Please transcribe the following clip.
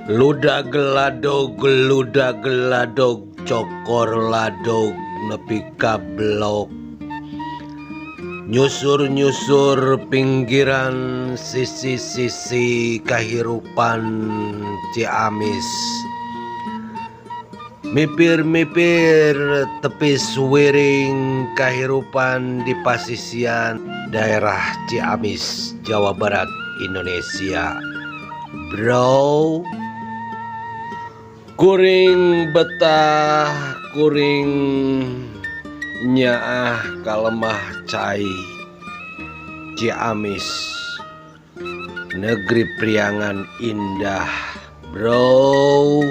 Luda geladog, cokor ladog, nepi ka blok. Nyusur-nyusur pinggiran sisi-sisi kahirupan Ciamis. Mipir-mipir tepi suwiring kahirupan di pasisian daerah Ciamis, Jawa Barat, Indonesia. Bro, kuring betah, kuring nyaah kalemah cai Ciamis, negeri priangan indah. Bro,